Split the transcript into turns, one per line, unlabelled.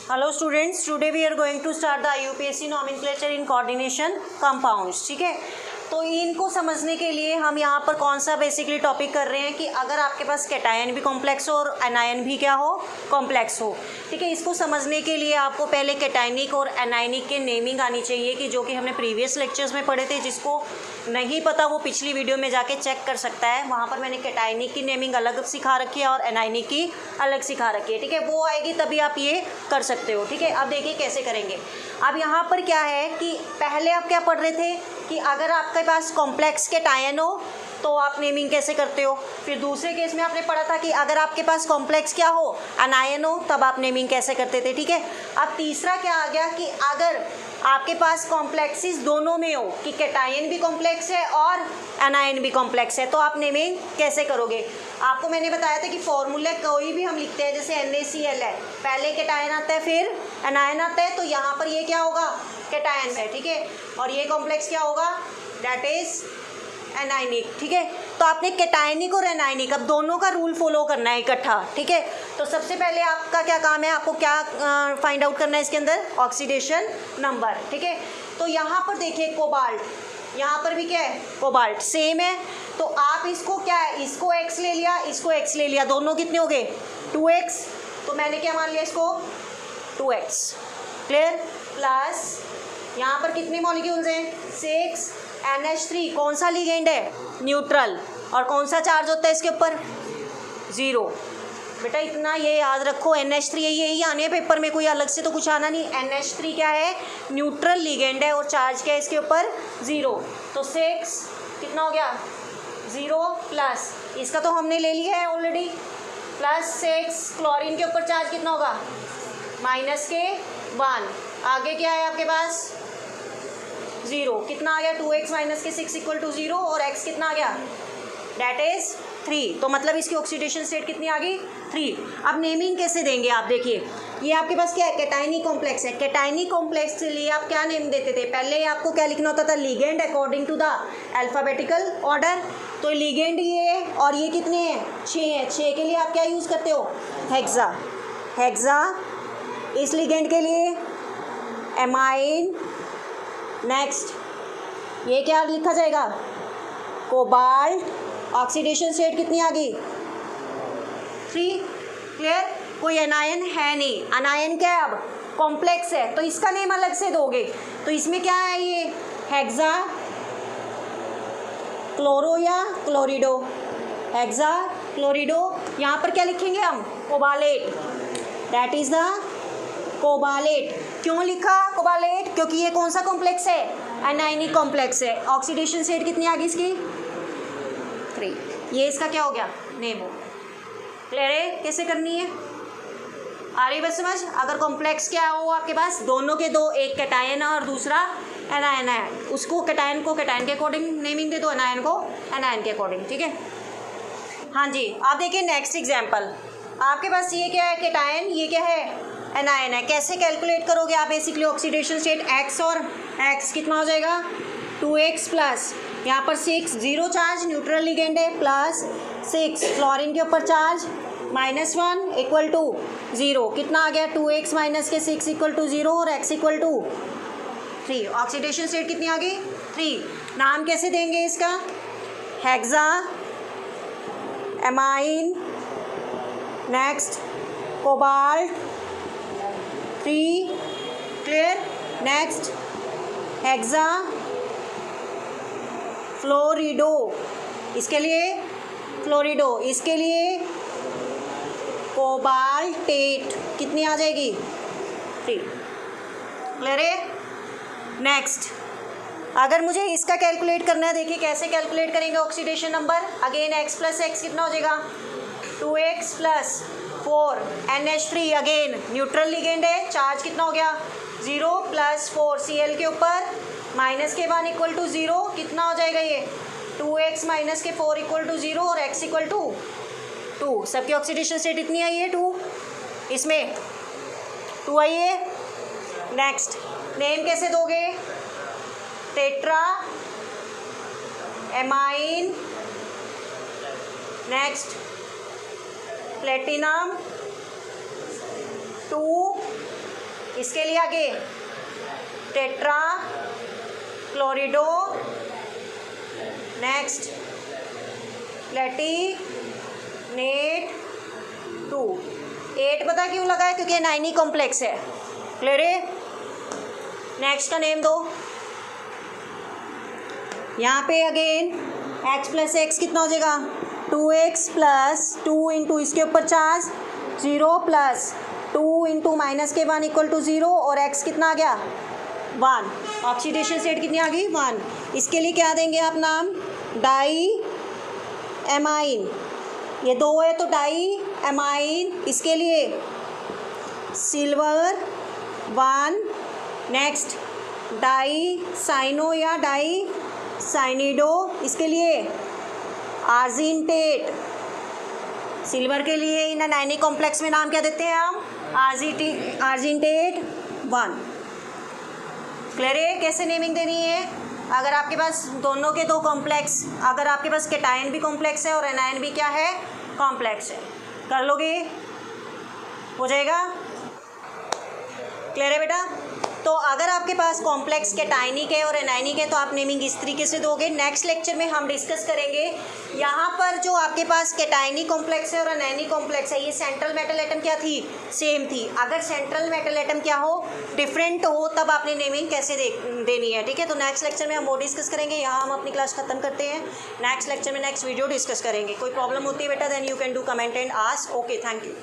Hello students, today we are going to start the IUPAC nomenclature in coordination compounds. ठीक है, तो इनको समझने के लिए हम यहाँ पर कौन सा बेसिकली टॉपिक कर रहे हैं कि अगर आपके पास कैटायन भी कॉम्प्लेक्स हो और एनायन भी क्या हो, कॉम्प्लेक्स हो। ठीक है, इसको समझने के लिए आपको पहले कैटायनिक और एनायनिक के नेमिंग आनी चाहिए कि जो कि हमने प्रीवियस लेक्चर्स में पढ़े थे। जिसको नहीं पता वो पिछली वीडियो में जाके चेक कर सकता है, वहाँ पर मैंने कैटायनिक की नेमिंग अलग सिखा रखी है और एनायनिक की अलग सिखा रखी है। ठीक है, वो आएगी तभी आप ये कर सकते हो। ठीक है, अब देखिए कैसे करेंगे। अब यहाँ पर क्या है कि पहले आप क्या पढ़ रहे थे कि अगर आपके पास कॉम्प्लेक्स कैटायन हो तो आप नेमिंग कैसे करते हो। फिर दूसरे केस में आपने पढ़ा था कि अगर आपके पास कॉम्प्लेक्स क्या हो, एनायन हो, तब आप नेमिंग कैसे करते थे। ठीक है, अब तीसरा क्या आ गया कि अगर आपके पास कॉम्प्लेक्सिस दोनों में हो कि कैटायन भी कॉम्प्लेक्स है और एनायन भी कॉम्प्लेक्स है, तो आप नेमिंग कैसे करोगे। आपको मैंने बताया था कि फॉर्मूले कोई भी हम लिखते हैं, जैसे NaCl है, पहले कैटायन आता है फिर एनायन आता है, तो यहाँ पर ये क्या होगा, कैटायन है। ठीक है, और ये कॉम्प्लेक्स क्या होगा, दैट इज एनायनिक। ठीक है, तो आपने कैटायनिक और एनायनिक अब दोनों का रूल फॉलो करना है इकट्ठा। ठीक है, तो सबसे पहले आपका क्या काम है, आपको क्या फाइंड आउट करना है इसके अंदर, ऑक्सीडेशन नंबर। ठीक है, तो यहाँ पर देखिए कोबाल्ट, यहाँ पर भी क्या है, कोबाल्ट सेम है, तो आप इसको क्या है, इसको x ले लिया, इसको x ले लिया, दोनों कितने हो गए 2x, तो मैंने क्या मान लिया इसको 2x। क्लियर, प्लस यहाँ पर कितने मॉलिक्यूल्स हैं 6, NH3 कौन सा लिगेंड है, न्यूट्रल, और कौन सा चार्ज होता है इसके ऊपर, 0। बेटा इतना ये याद रखो, NH3 यही आने पेपर में, कोई अलग से तो कुछ आना नहीं। NH3 क्या है, न्यूट्रल लिगेंड है और चार्ज क्या है इसके ऊपर, 0। तो 6 कितना हो गया 0, प्लस इसका तो हमने ले लिया है ऑलरेडी, प्लस 6 क्लोरीन के ऊपर चार्ज कितना होगा -1। आगे क्या है आपके पास 0, कितना आ गया 2x - 6 = 0, और x कितना आ गया, डैट इज 3। तो मतलब इसकी ऑक्सीडेशन स्टेट कितनी आ गई 3। अब नेमिंग कैसे देंगे आप देखिए, ये आपके पास क्या है, कैटायनिक कॉम्प्लेक्स है। कैटायनिक कॉम्प्लेक्स के लिए आप क्या नेम देते थे, पहले आपको क्या लिखना होता था, ligand according to the alphabetical order. तो लिगेंड ये है और ये कितने हैं 6 हैं, 6 के लिए आप क्या यूज़ करते हो, हेक्सा। हेक्सा इस लिगेंड के लिए एमाइन। नेक्स्ट ये क्या लिखा जाएगा, कोबाल्ट, ऑक्सीडेशन स्टेट कितनी आ गई 3। क्लियर, कोई एनायन है नहीं, अनायन क्या है अब कॉम्प्लेक्स है, तो इसका नेम अलग से दोगे। तो इसमें क्या है, ये हेक्सा क्लोरो या क्लोरिडो, हेक्सा क्लोरिडो। यहाँ पर क्या लिखेंगे हम, कोबालेट, दैट इज द कोबालेट। क्यों लिखा कोबालेट, क्योंकि ये कौन सा कॉम्प्लेक्स है, एनायनिक कॉम्प्लेक्स है। ऑक्सीडेशन स्टेट कितनी आ गई इसकी 3। ये इसका क्या हो गया, नेम हो। क्लियर है कैसे करनी है, आ रही बस समझ। अगर कॉम्प्लेक्स क्या हो आपके पास, दोनों के दो, एक कैटायन है और दूसरा एनायन है, उसको कैटायन को कैटायन के अकॉर्डिंग नेमिंग दे दो, एनायन को एनायन के अकॉर्डिंग। ठीक है, हाँ जी। आप देखिए नेक्स्ट एग्जाम्पल, आपके पास ये क्या है, कैटायन, ये क्या है, एनायन है। कैसे कैलकुलेट करोगे आप, बेसिकली ऑक्सीडेशन स्टेट x और x कितना हो जाएगा 2x प्लस यहाँ पर 6, 0 चार्ज, न्यूट्रल लिगेंड है, प्लस 6 क्लोरीन के ऊपर चार्ज -1 = 0। कितना आ गया 2x - 6 = 0 और x = 3। ऑक्सीडेशन स्टेट कितनी आ गई 3। नाम कैसे देंगे इसका, hexa, ammine, next cobalt 3। Clear, next hexa fluorido, इसके लिए फ्लोरिडो, इसके लिए कोबाल्टेट, कितनी आ जाएगी 3। क्लियर है। नेक्स्ट अगर मुझे इसका कैलकुलेट करना है, देखिए कैसे कैलकुलेट करेंगे oxidation number. Again x + x कितना हो जाएगा 2x + 4 NH3, again neutral ligand है, चार्ज कितना हो गया 0, प्लस 4 Cl के ऊपर -1 = 0। कितना हो जाएगा ये 2x - 4 = 0 और x = 2। सबकी ऑक्सीडेशन स्टेट इतनी आई है 2, इसमें 2 आई है। नेक्स्ट नेम कैसे दोगे, टेट्रा एमाइन, नेक्स्ट प्लेटिनम 2 इसके लिए आगे टेट्रा क्लोरिडो, नेक्स्ट प्लेटिनेट 2। 8 पता क्यों लगा है? क्योंकि नाइनी कॉम्प्लेक्स है। क्लियर है? नेक्स्ट का नेम दो। यहाँ पे अगेन x प्लस एक्स कितना हो जाएगा? 2x प्लस 2 इंटू इसके ऊपर चार्ज 0 प्लस 2 इंटू माइनस के 1 इक्वल टू 0 और x कितना आ गया? 1। ऑक्सीडेशन स्टेट कितनी आ गई? 1। इसके लिए क्या देंगे आप नाम? Diamine. ये 2 है तो डाई एमाइन। इसके लिए सिल्वर 1। नेक्स्ट डाई साइनो या डाई साइनिडो। इसके लिए आर्जिनटेट। सिल्वर के लिए इन नाइनी कॉम्प्लेक्स में नाम क्या देते हैं हम? आर्जिनटेट 1। क्लियर है? कैसे नेमिंग देनी है? अगर आपके पास दोनों के दो कॉम्प्लेक्स, अगर आपके पास कैटायन भी कॉम्प्लेक्स है और एनायन भी क्या है? कॉम्प्लेक्स है। कर लोगे? हो जाएगा? क्लियर है बेटा? तो अगर आपके पास कॉम्प्लेक्स कैटायनिक है और एनायनिक है तो आप नेमिंग इस तरीके से दोगे। नेक्स्ट लेक्चर में हम डिस्कस करेंगे यहाँ पर जो आपके पास कैटायनिक कॉम्प्लेक्स है और एनायनिक कॉम्प्लेक्स है, ये सेंट्रल मेटल एटम क्या थी? सेम थी। अगर सेंट्रल मेटल एटम क्या हो? डिफरेंट हो, तब आपने नेमिंग कैसे देनी है। ठीक है? तो नेक्स्ट लेक्चर में हम वो डिस्कस करेंगे। यहाँ हम अपनी क्लास खत्म करते हैं। नेक्स्ट लेक्चर में नेक्स्ट वीडियो डिस्कस करेंगे। कोई प्रॉब्लम होती है बेटा then you can do comment and ask. Okay, thank you.